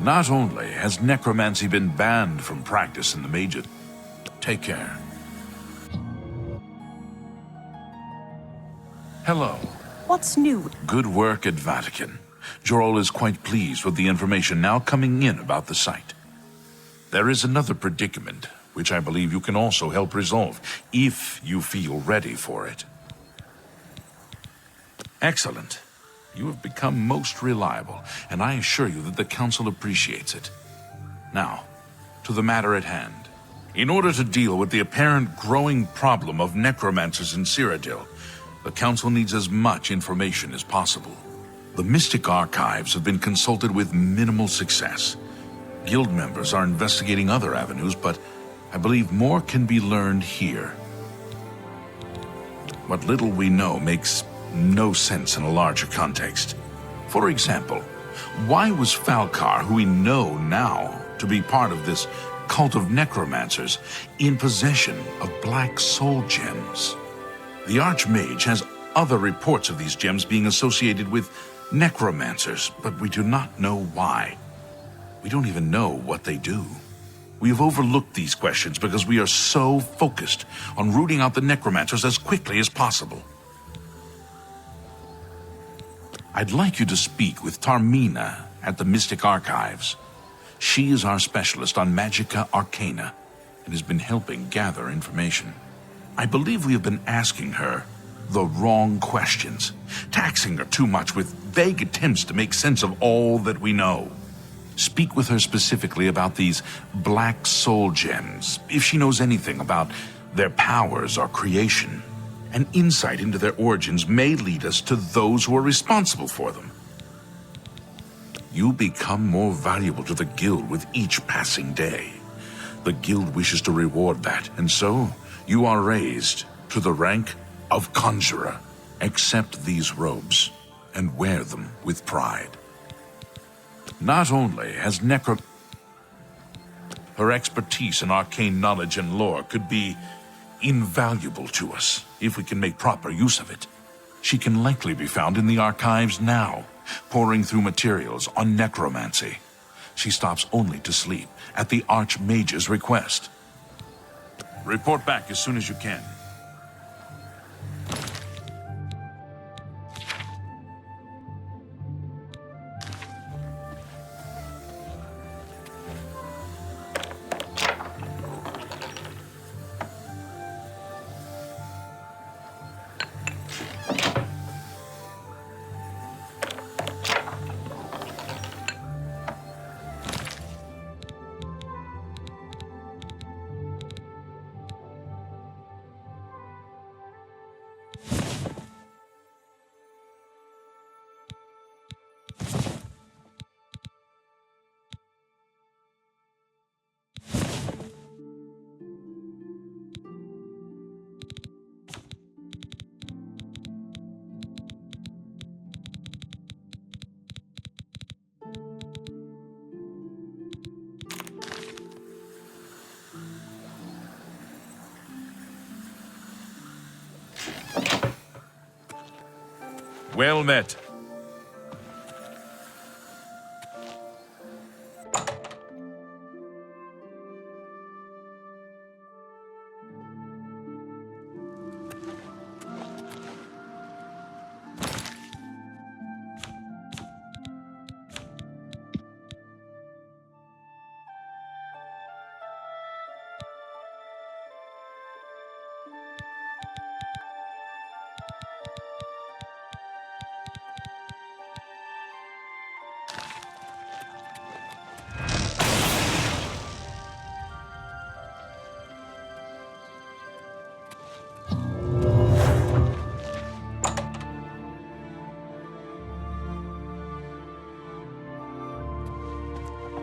Not only has necromancy been banned from practice in the Major... Take care. Hello. What's new? Good work at Vatican. Jorol is quite pleased with the information now coming in about the site. There is another predicament, which I believe you can also help resolve, if you feel ready for it. Excellent. You have become most reliable, and I assure you that the Council appreciates it. Now, to the matter at hand. In order to deal with the apparent growing problem of necromancers in Cyrodiil, the Council needs as much information as possible. The Mystic Archives have been consulted with minimal success. Guild members are investigating other avenues, but I believe more can be learned here. What little we know makes no sense in a larger context. For example, why was Falcar, who we know now to be part of this cult of necromancers, in possession of black soul gems? The Archmage has other reports of these gems being associated with necromancers, but we do not know why. We don't even know what they do. We have overlooked these questions because we are so focused on rooting out the necromancers as quickly as possible. I'd like you to speak with Tarmina at the Mystic Archives. She is our specialist on Magica Arcana and has been helping gather information. I believe we have been asking her the wrong questions, taxing her too much with vague attempts to make sense of all that we know. Speak with her specifically about these black soul gems, if she knows anything about their powers or creation. An insight into their origins may lead us to those who are responsible for them. You become more valuable to the Guild with each passing day. The Guild wishes to reward that, and so you are raised to the rank of Conjurer. Accept these robes and wear them with pride. Not only has her expertise in arcane knowledge and lore could be invaluable to us if we can make proper use of it. She can likely be found in the archives now, poring through materials on necromancy. She stops only to sleep at the Archmage's request. Report back as soon as you can. Well met.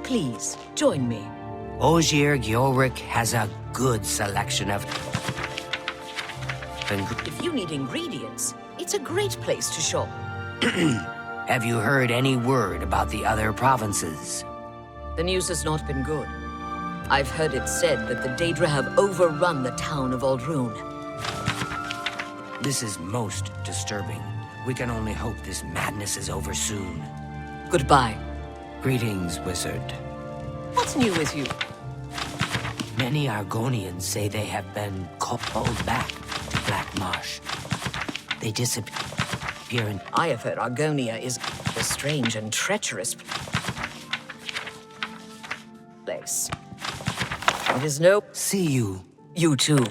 Please, join me. Ogier Gyorrick has a good selection of... If you need ingredients, it's a great place to shop. Have you heard any word about the other provinces? The news has not been good. I've heard it said that the Daedra have overrun the town of Aldrune. This is most disturbing. We can only hope this madness is over soon. Goodbye. Greetings, wizard. What's new with you? Many Argonians say they have been called back to Black Marsh. They disappear in... I have heard Argonia is a strange and treacherous place. It is no... See you. You too.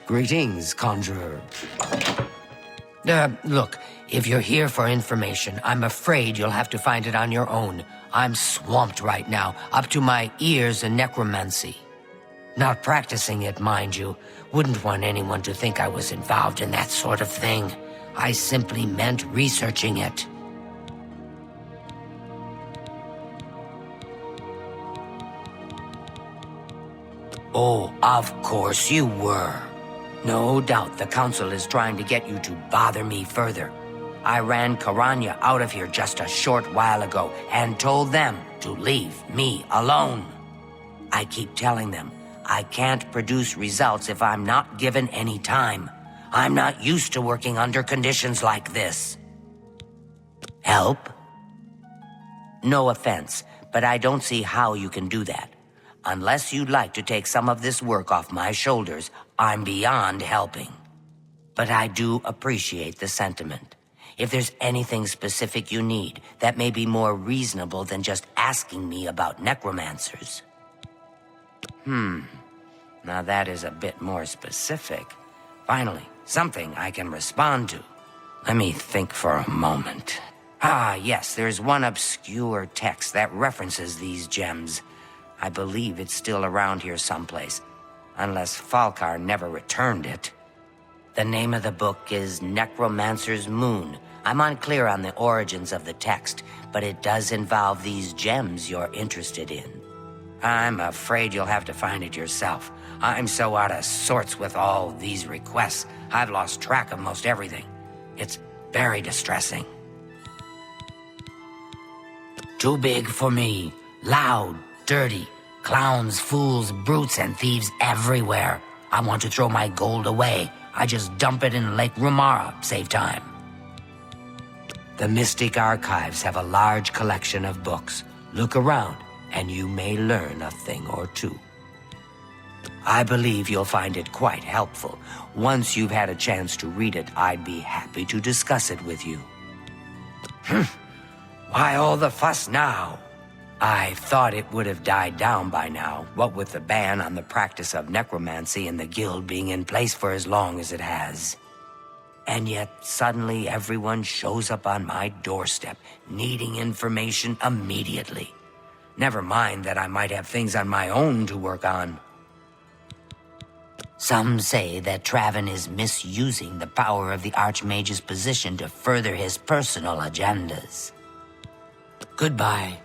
Greetings, conjurer. Look, if you're here for information, I'm afraid you'll have to find it on your own. I'm swamped right now, up to my ears in necromancy. Not practicing it, mind you. Wouldn't want anyone to think I was involved in that sort of thing. I simply meant researching it. Oh, of course you were. No doubt the Council is trying to get you to bother me further. I ran Karanya out of here just a short while ago and told them to leave me alone. I keep telling them I can't produce results if I'm not given any time. I'm not used to working under conditions like this. Help? No offense, but I don't see how you can do that. Unless you'd like to take some of this work off my shoulders, I'm beyond helping. But I do appreciate the sentiment. If there's anything specific you need, that may be more reasonable than just asking me about necromancers. Now that is a bit more specific. Finally, something I can respond to. Let me think for a moment. Ah, yes, there's one obscure text that references these gems. I believe it's still around here someplace, unless Falkar never returned it. The name of the book is Necromancer's Moon. I'm unclear on the origins of the text, but it does involve these gems you're interested in. I'm afraid you'll have to find it yourself. I'm so out of sorts with all these requests, I've lost track of most everything. It's very distressing. Too big for me. Loud, dirty. Clowns, fools, brutes, and thieves everywhere. I want to throw my gold away. I just dump it in Lake Rumara, save time. The Mystic Archives have a large collection of books. Look around, and you may learn a thing or two. I believe you'll find it quite helpful. Once you've had a chance to read it, I'd be happy to discuss it with you. Why all the fuss now? I thought it would have died down by now, what with the ban on the practice of necromancy and the guild being in place for as long as it has. And yet, suddenly everyone shows up on my doorstep, needing information immediately. Never mind that I might have things on my own to work on. Some say that Traven is misusing the power of the Archmage's position to further his personal agendas. Goodbye.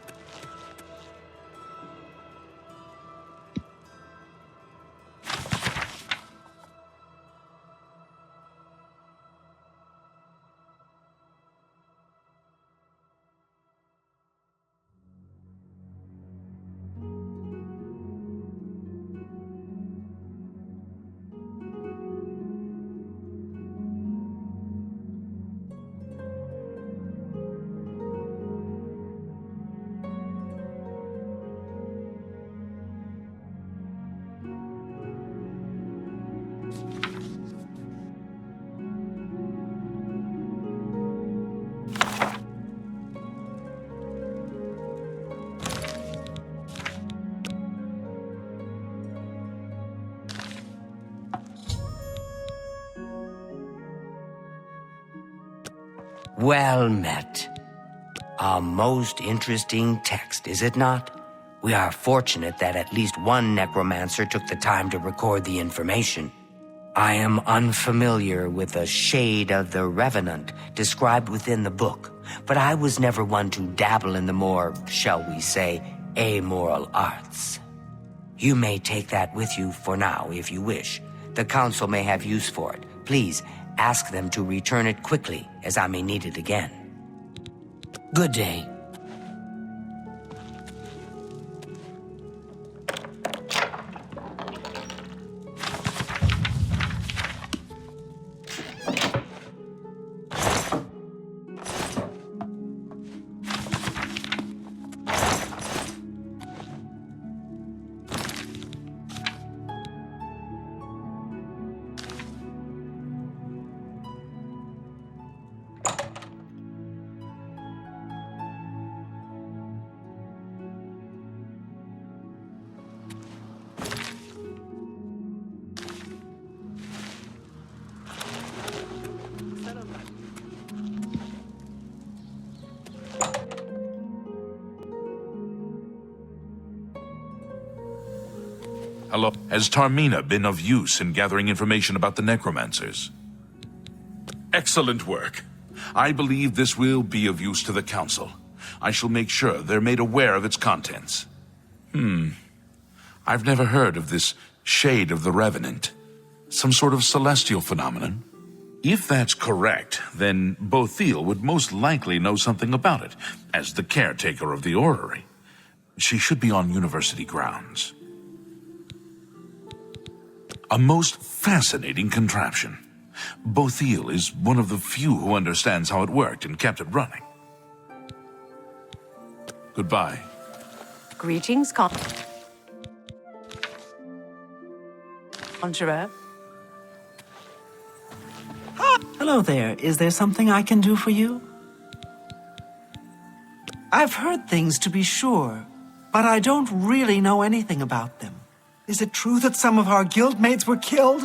Well met. A most interesting text, is it not? We are fortunate that at least one necromancer took the time to record the information. I am unfamiliar with the shade of the revenant described within the book, but I was never one to dabble in the more, shall we say, amoral arts. You may take that with you for now if you wish. The council may have use for it. Please ask them to return it quickly, as I may need it again. Good day. Hello. Has Tarmina been of use in gathering information about the Necromancers? Excellent work. I believe this will be of use to the Council. I shall make sure they're made aware of its contents. I've never heard of this Shade of the Revenant. Some sort of celestial phenomenon? If that's correct, then Bothil would most likely know something about it, as the caretaker of the orrery. She should be on university grounds. A most fascinating contraption. Bothil is one of the few who understands how it worked and kept it running. Goodbye. Greetings, Conjurer. Hello there. Is there something I can do for you? I've heard things, to be sure, but I don't really know anything about them. Is it true that some of our guildmates were killed?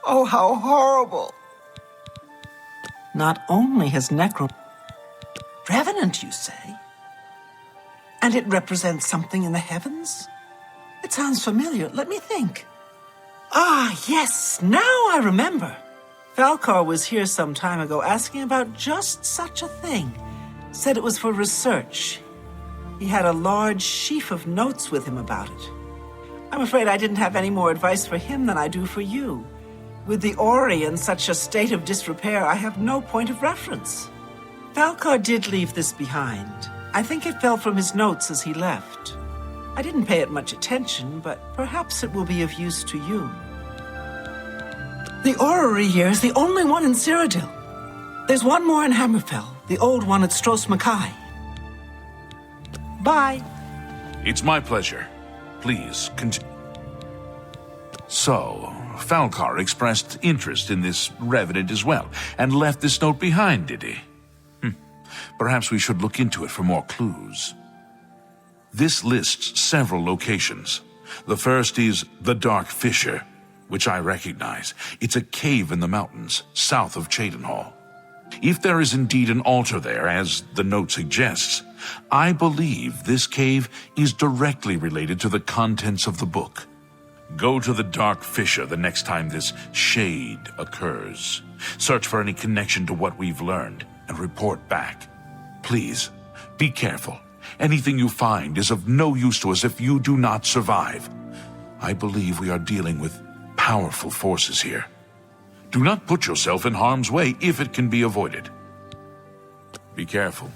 Oh, how horrible! Not only has Revenant, you say? And it represents something in the heavens? It sounds familiar. Let me think. Ah, yes, now I remember. Falcar was here some time ago asking about just such a thing. Said it was for research. He had a large sheaf of notes with him about it. I'm afraid I didn't have any more advice for him than I do for you. With the Ori in such a state of disrepair, I have no point of reference. Falcar did leave this behind. I think it fell from his notes as he left. I didn't pay it much attention, but perhaps it will be of use to you. The orrery here is the only one in Cyrodiil. There's one more in Hammerfell, the old one at Stros Mackay. Bye. It's my pleasure. Please, continue. So, Falcar expressed interest in this Revenant as well, and left this note behind, did he? Perhaps we should look into it for more clues. This lists several locations. The first is the Dark Fissure, which I recognize. It's a cave in the mountains, south of Cheydinhal. If there is indeed an altar there, as the note suggests, I believe this cave is directly related to the contents of the book. Go to the Dark Fissure the next time this shade occurs. Search for any connection to what we've learned and report back. Please, be careful. Anything you find is of no use to us if you do not survive. I believe we are dealing with powerful forces here. Do not put yourself in harm's way if it can be avoided. Be careful.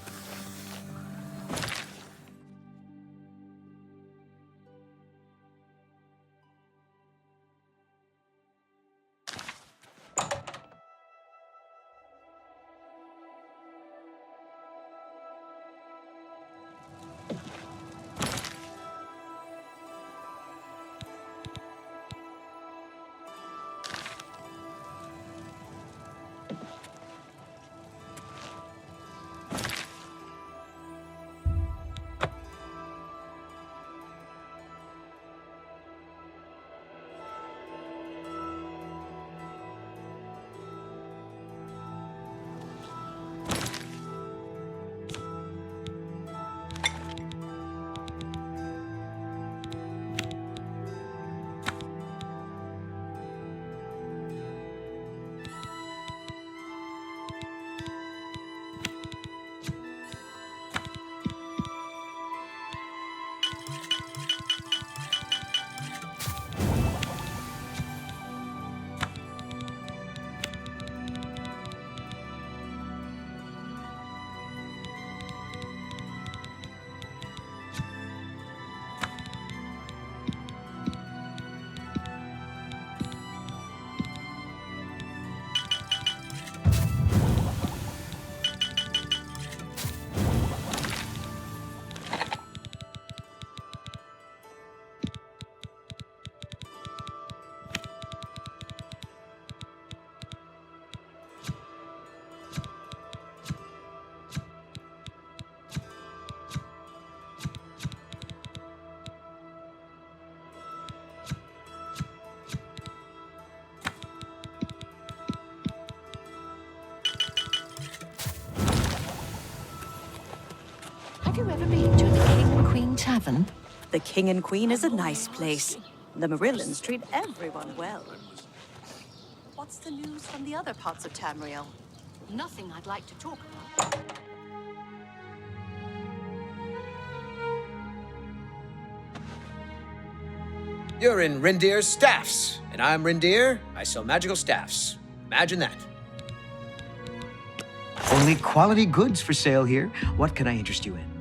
heaven. The King and Queen is a nice place. The Marillans treat everyone well. What's the news from the other parts of Tamriel? Nothing I'd like to talk about. You're in Rindir's staffs, and I'm Rindir. I sell magical staffs. Imagine that. Only quality goods for sale here. What can I interest you in?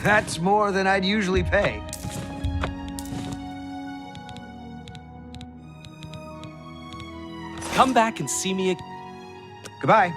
That's more than I'd usually pay. Come back and see me again. Goodbye.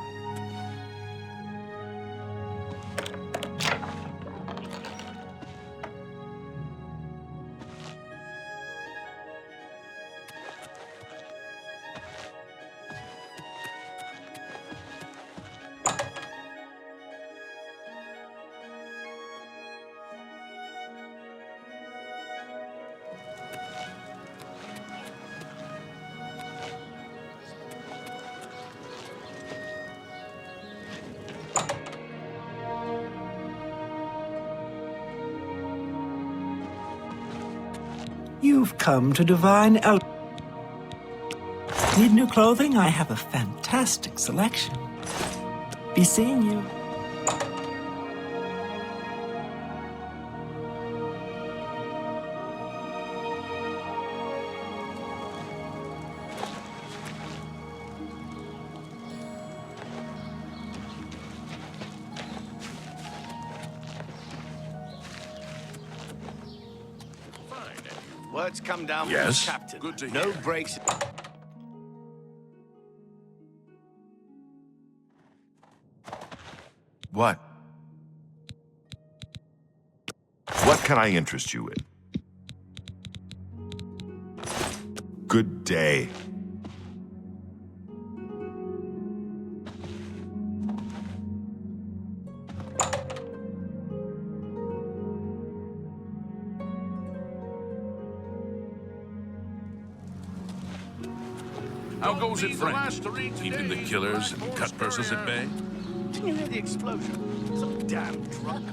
You've come to Divine El... Need new clothing? I have a fantastic selection. Be seeing you. Words come down from Yes? the captain. Good to No hear. breaks. What? What can I interest you in? Good day. How goes it, friend? Keeping the killers and cut purses at bay? Didn't you hear the explosion? So damn drunk.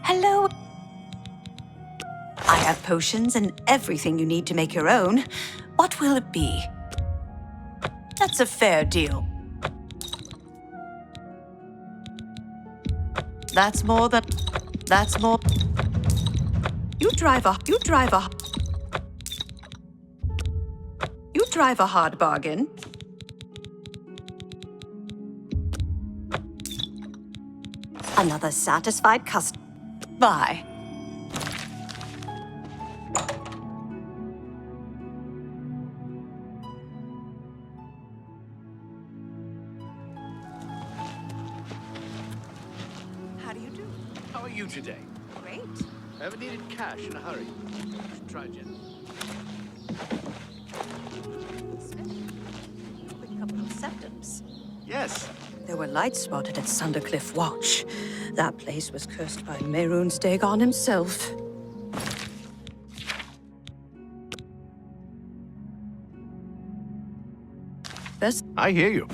Hello. I have potions and everything you need to make your own. What will it be? That's a fair deal. That's more. You drive a hard bargain. Another satisfied customer. Bye. How do you do? How are you today? Great. Ever needed cash in a hurry? Should try Jen. Quick couple of septums. Yes. There were lights spotted at Sundercliff Watch. That place was cursed by Mehrunes Dagon himself. Best I hear you.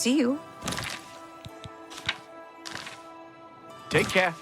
see you. Take care.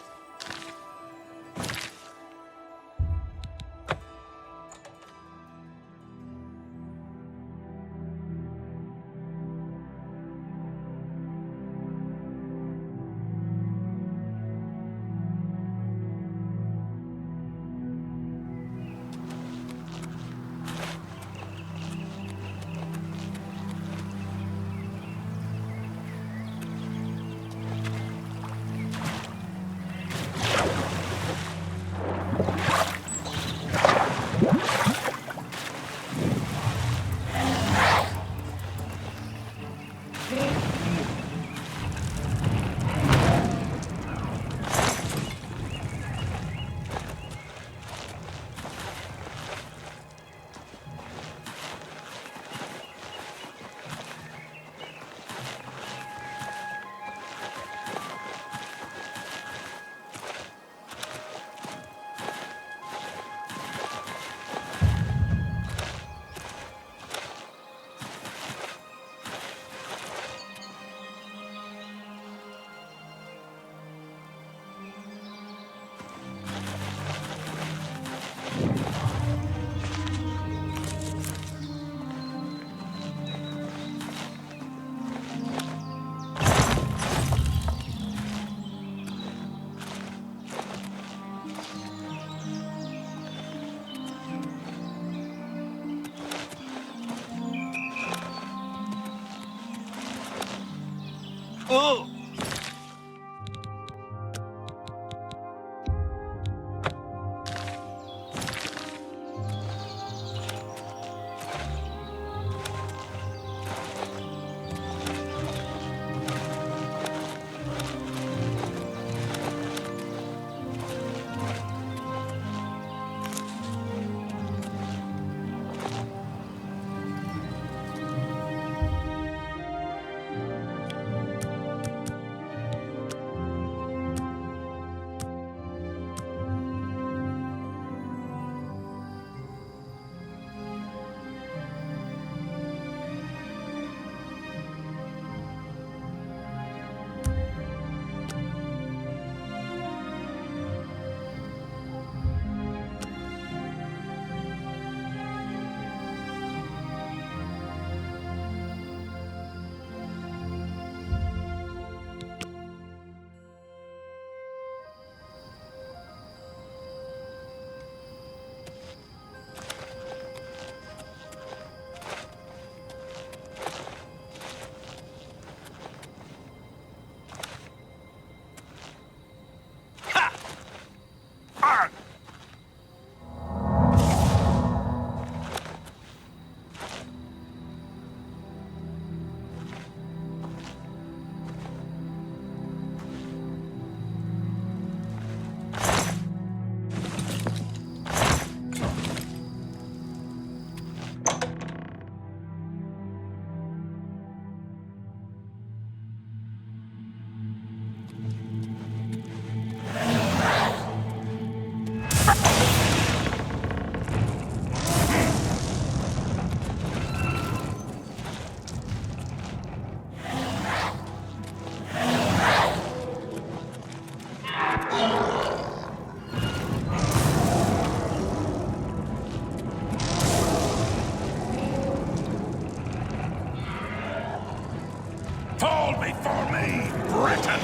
Fall before me, Britain!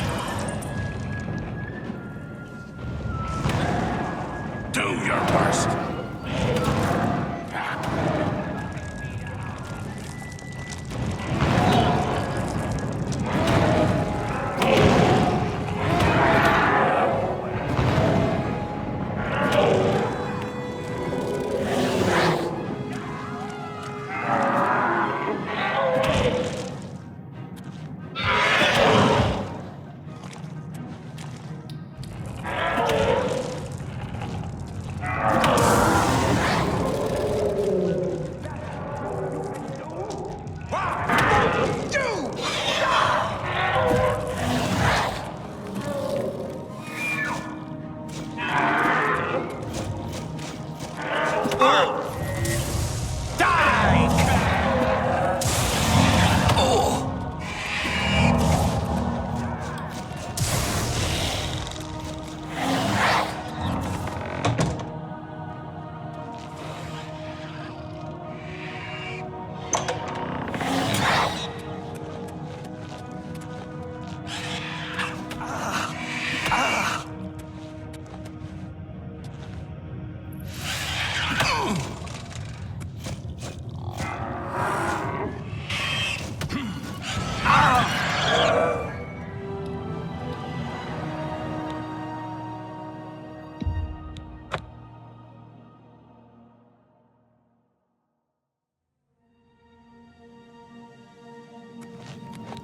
Do your worst.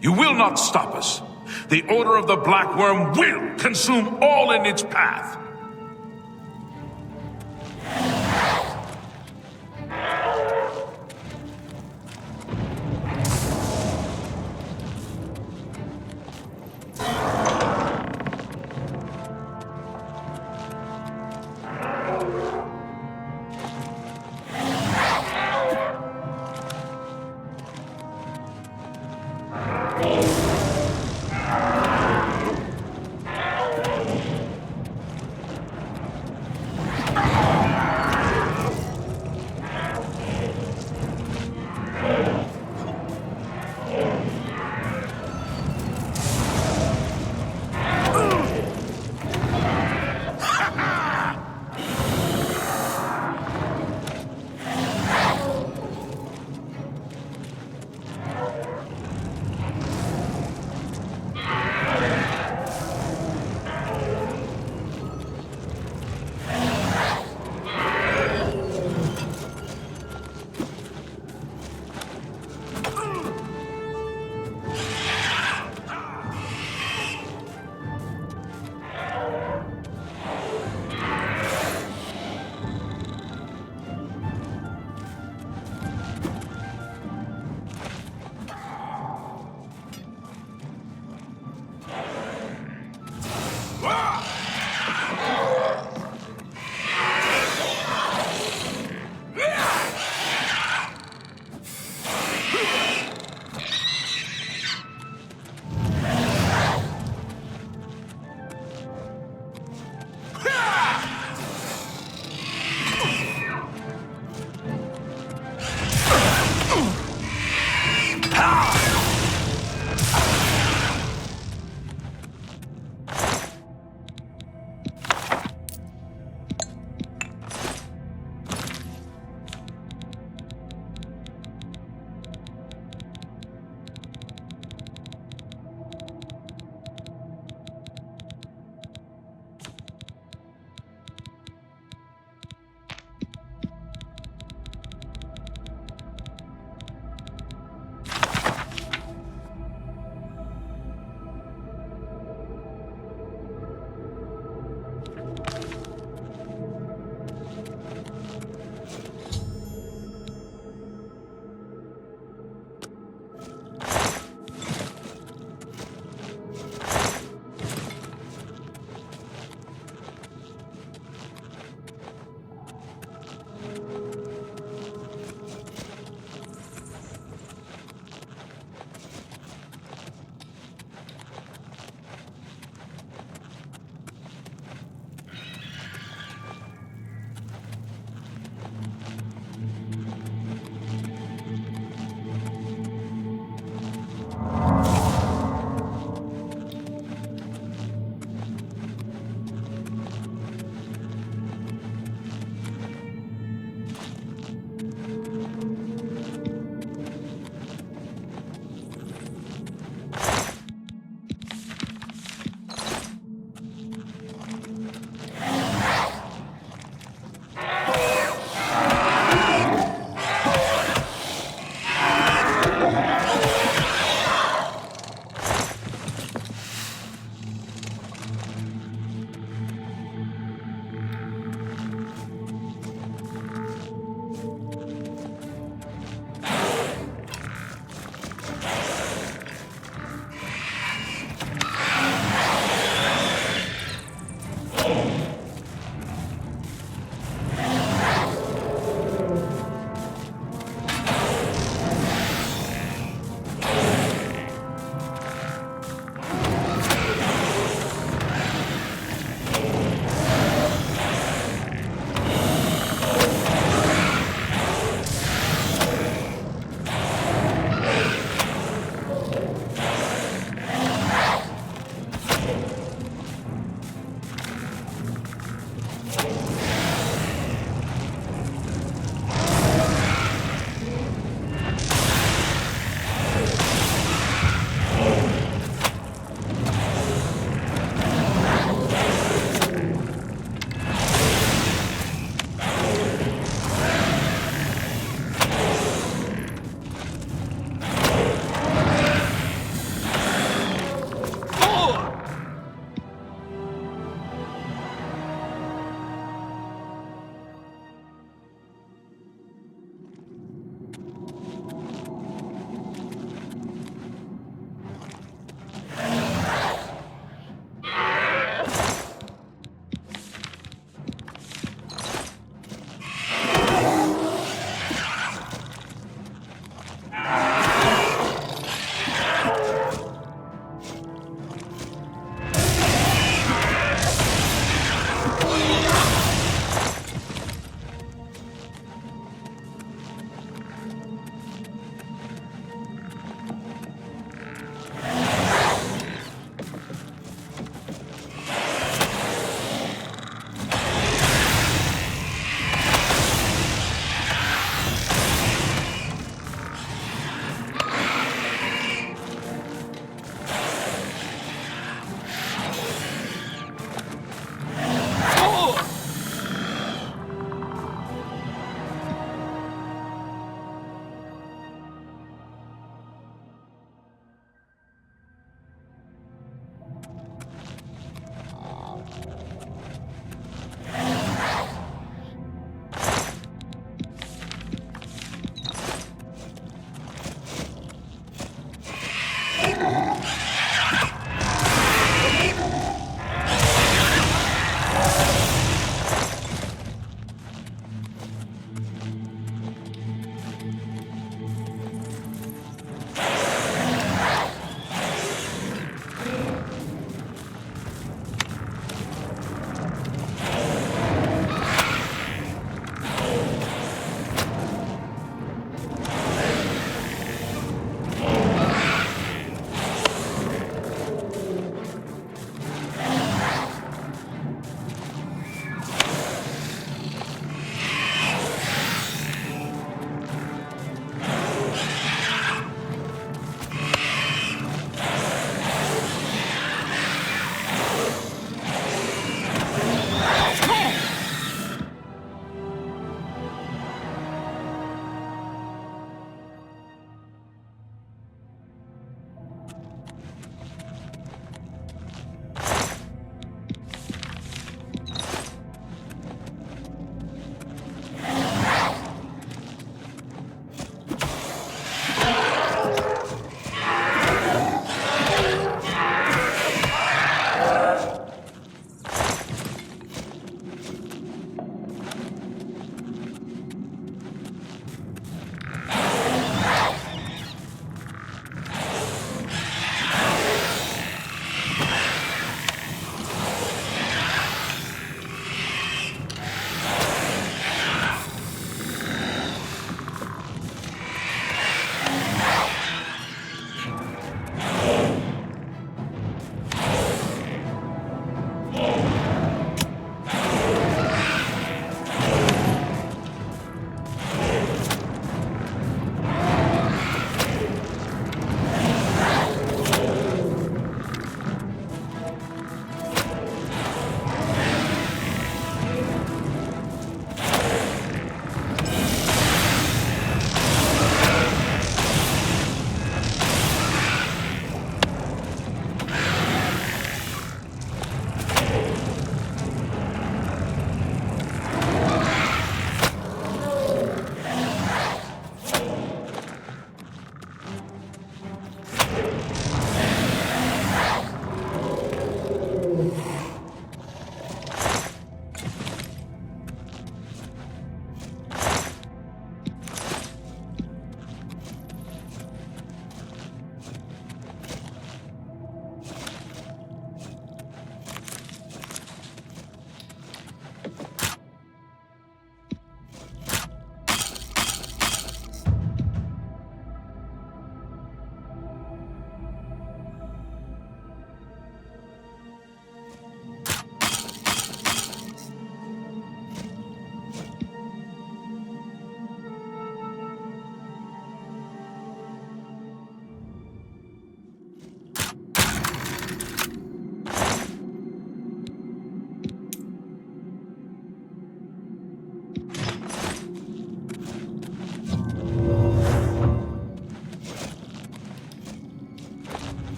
You will not stop us. The Order of the Black Worm will consume all in its path.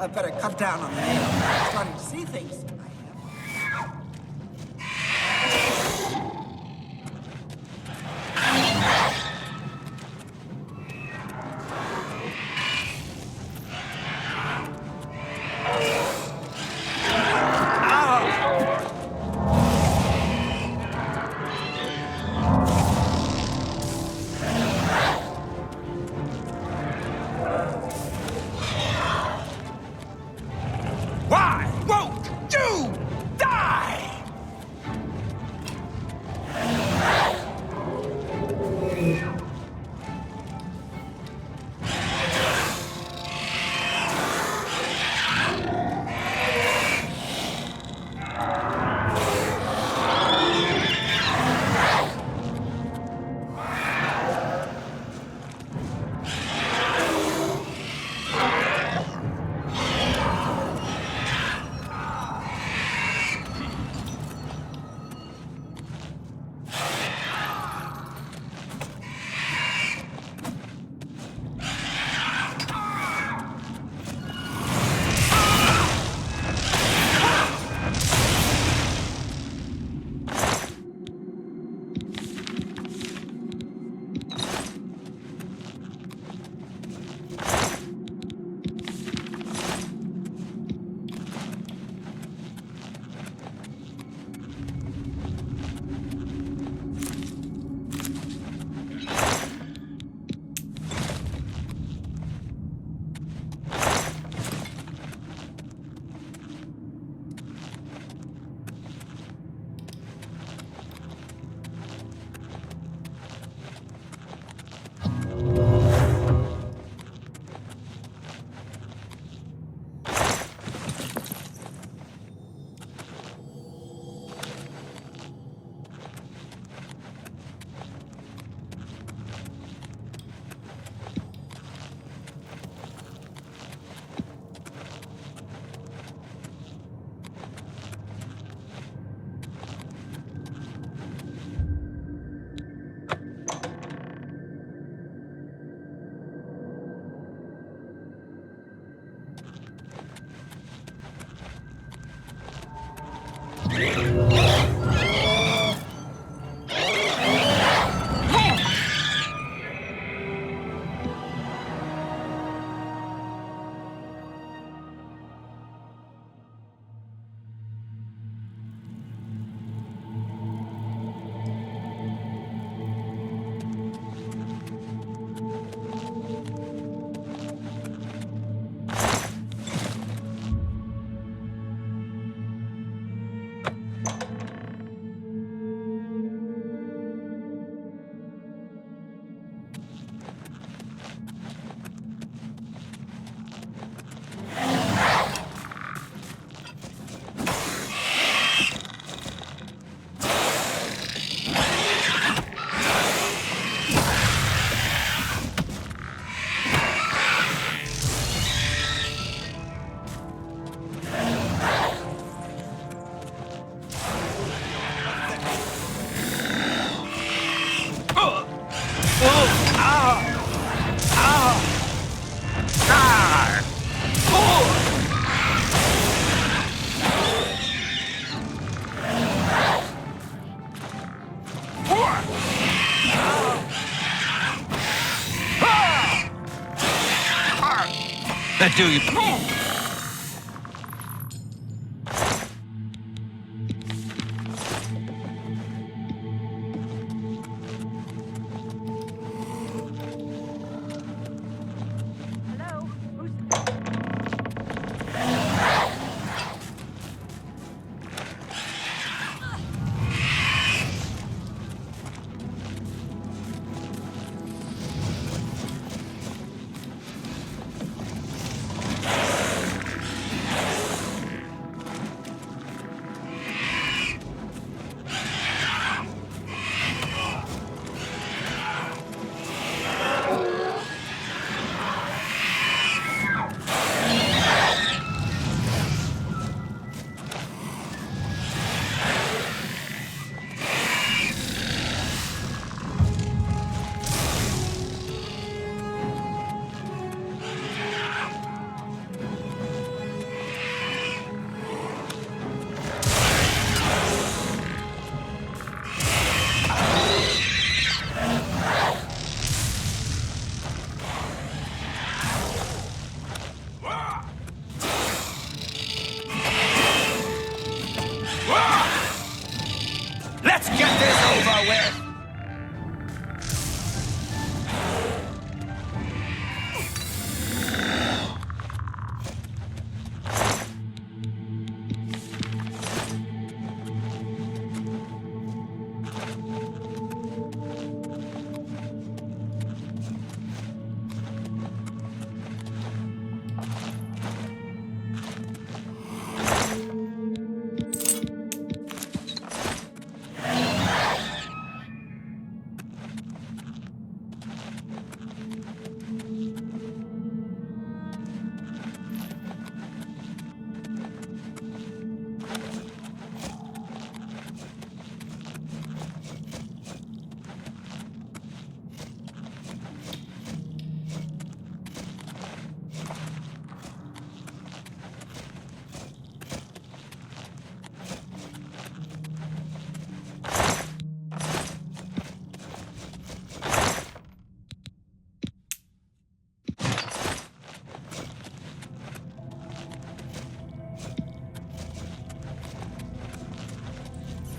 I better cut down on the nail. I'm starting to see things. Why won't you die? That do you. Let's get this over with!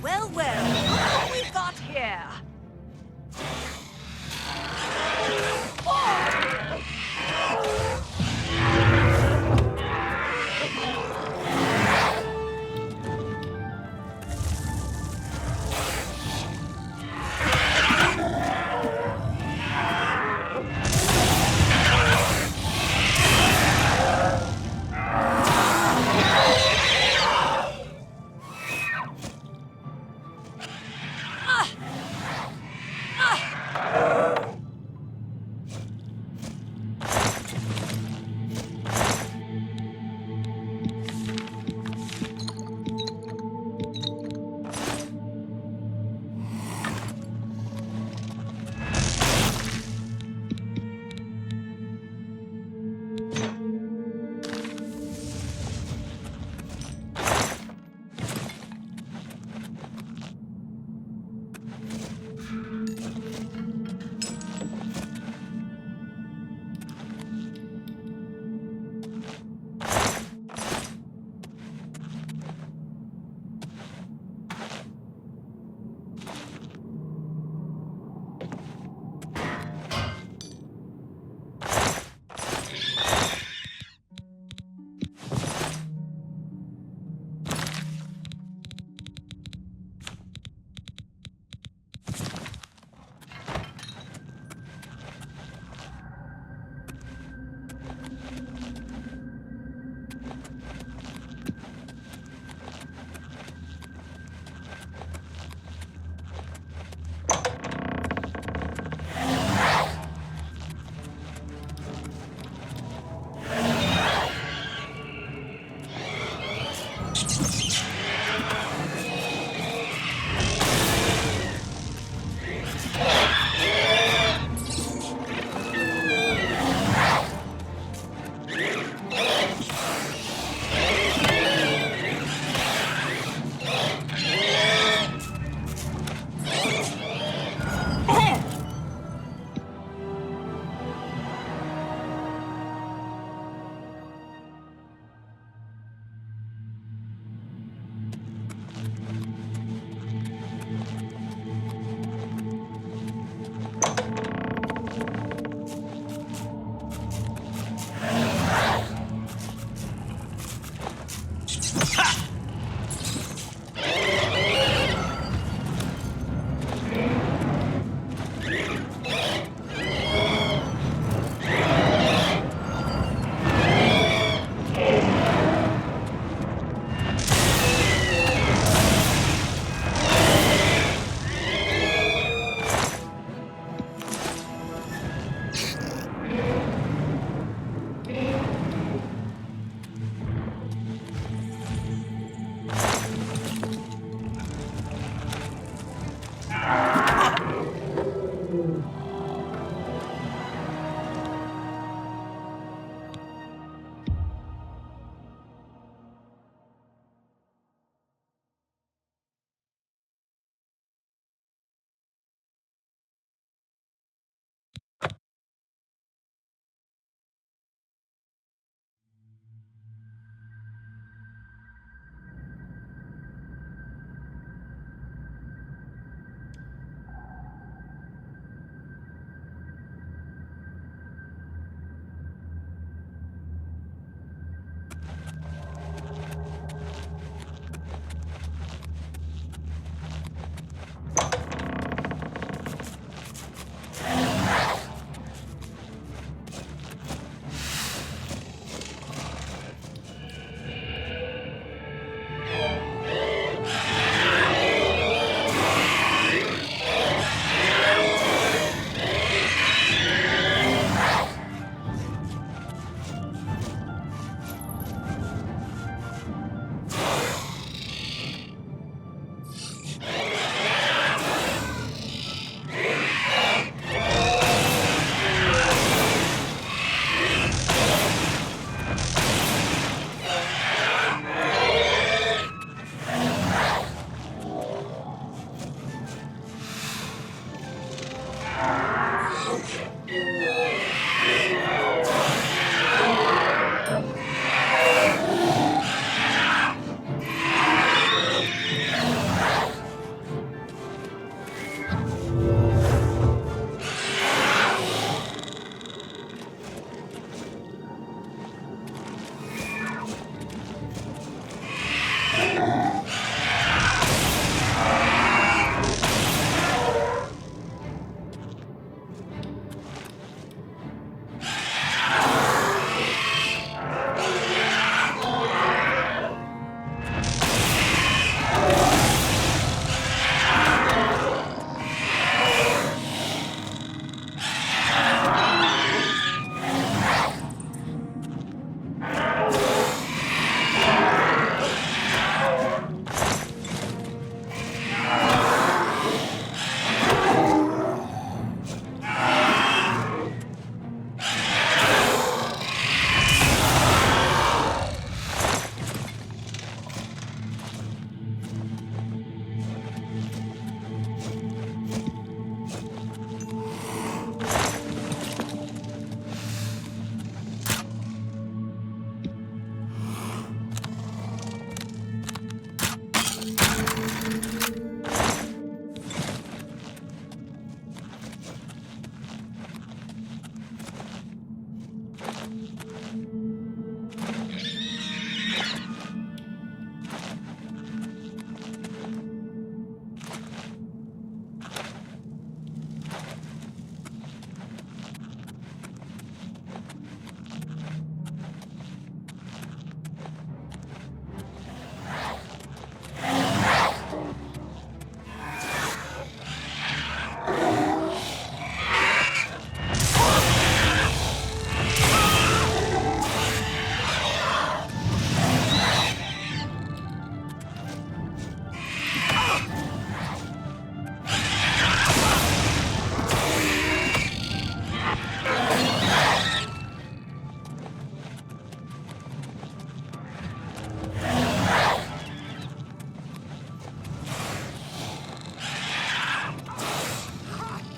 Well, look what we've got here.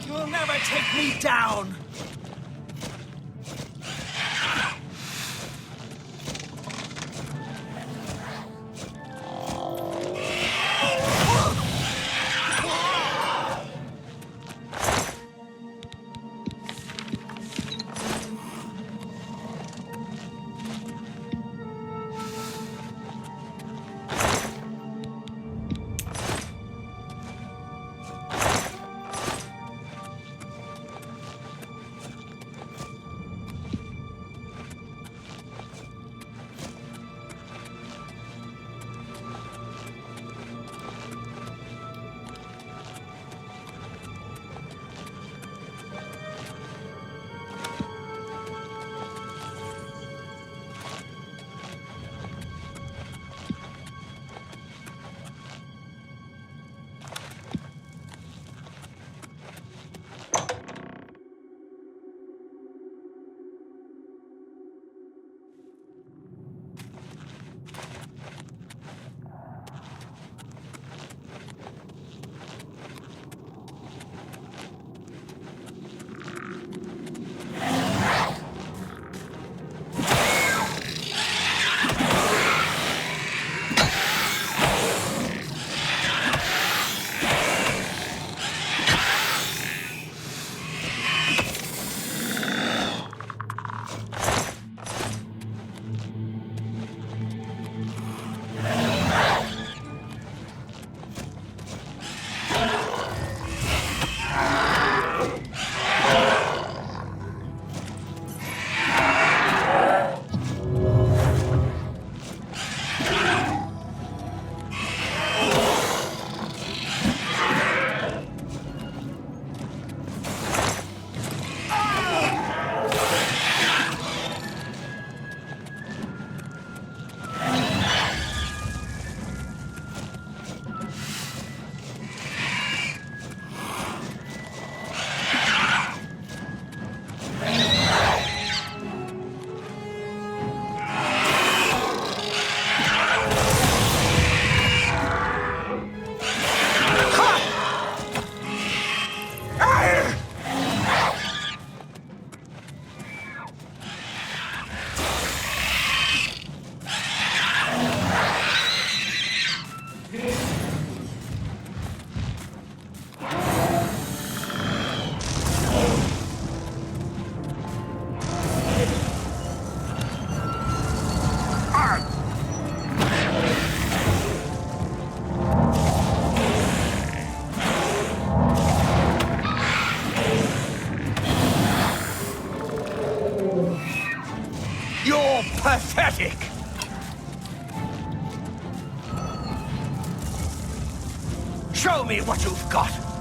You'll never take me down! Pathetic! Show me what you've got!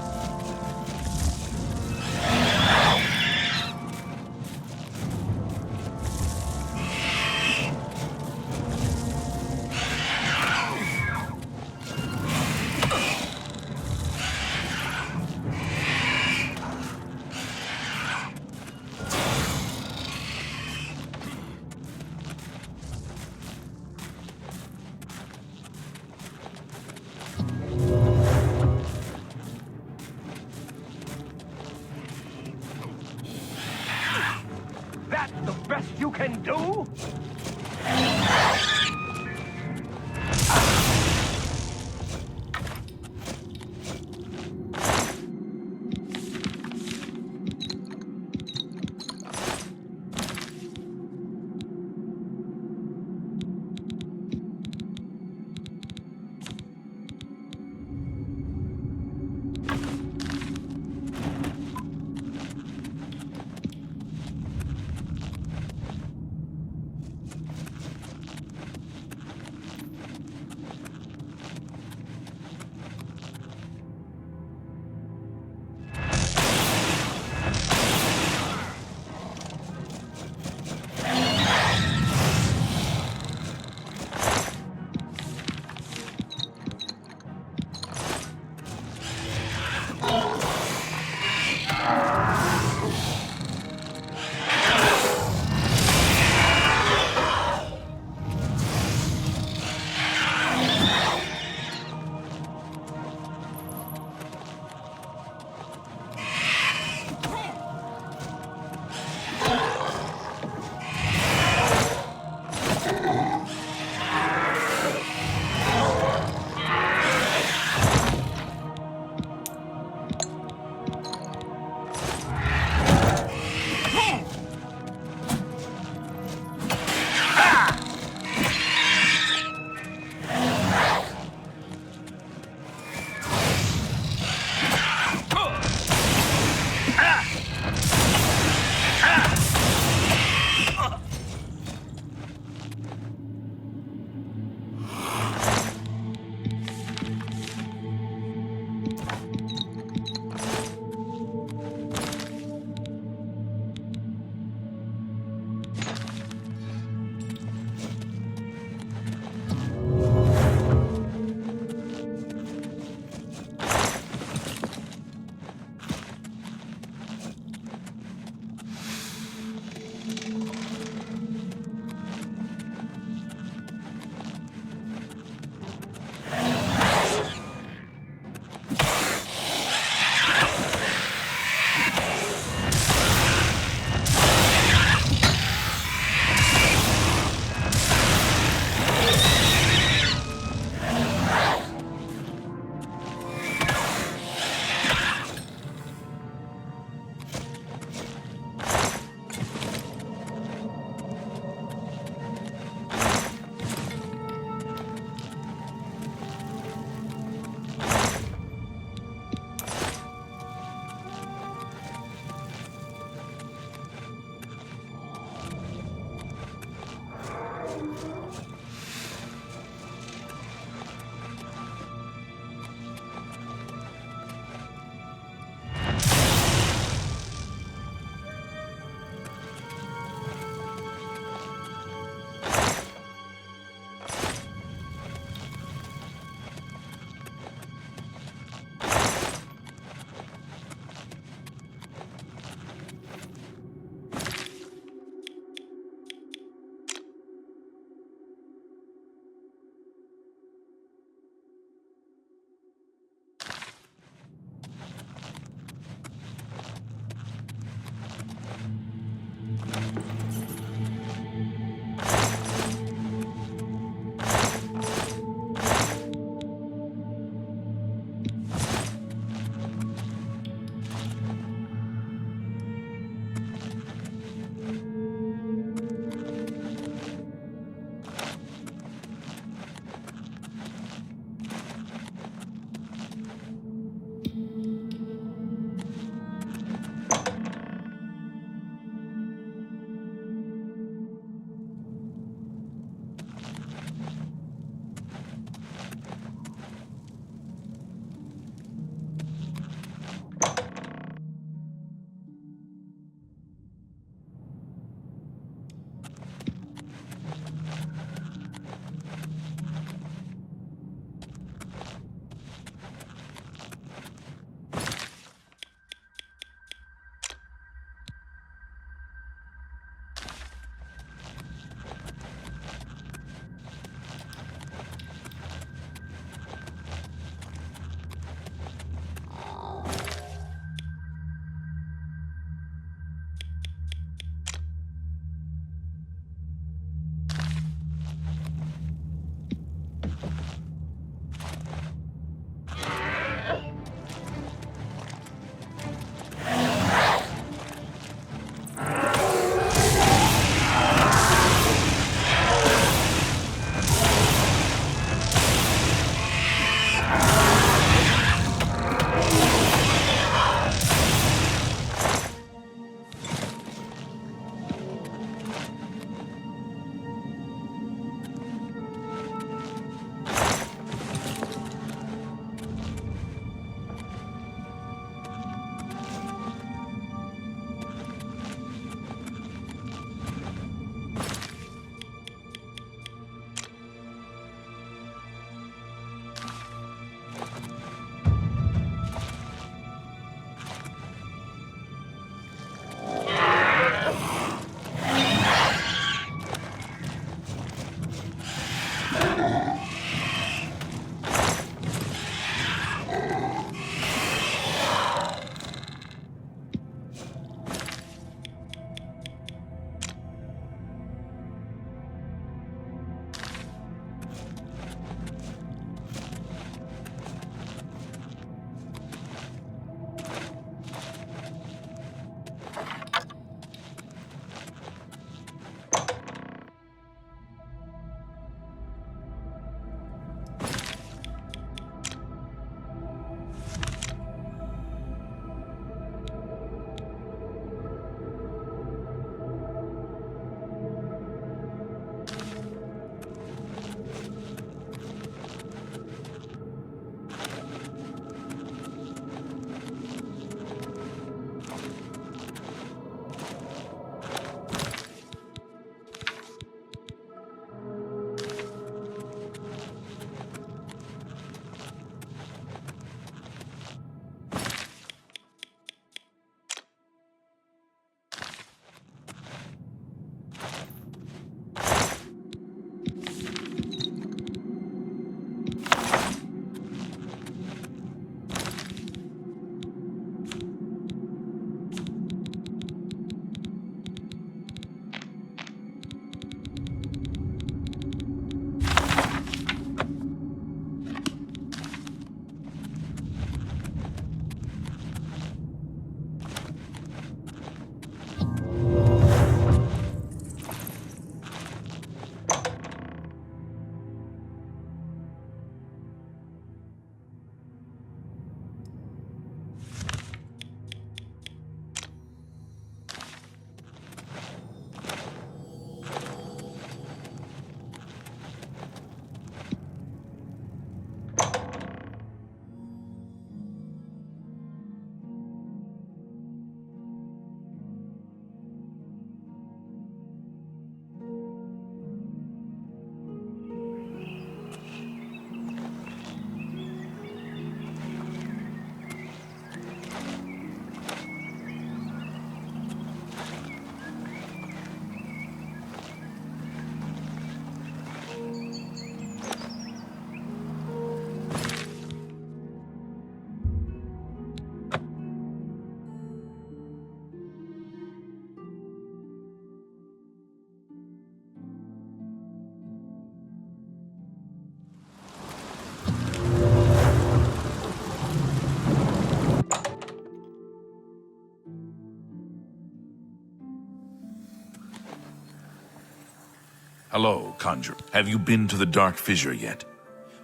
Hello, Conjurer. Have you been to the Dark Fissure yet?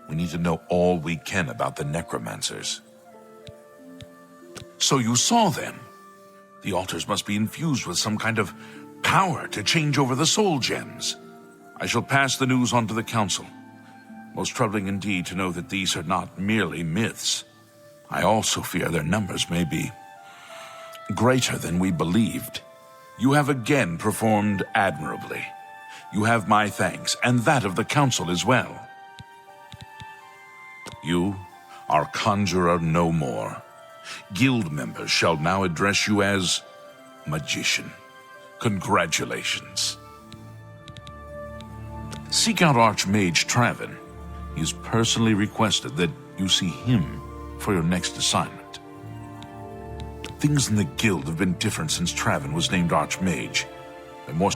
We need to know all we can about the Necromancers. So you saw them? The altars must be infused with some kind of power to change over the soul gems. I shall pass the news on to the Council. Most troubling indeed to know that these are not merely myths. I also fear their numbers may be greater than we believed. You have again performed admirably. You have my thanks, and that of the Council as well. You are Conjurer no more. Guild members shall now address you as Magician. Congratulations. Seek out Archmage Traven. He has personally requested that you see him for your next assignment. Things in the Guild have been different since Traven was named Archmage. They're more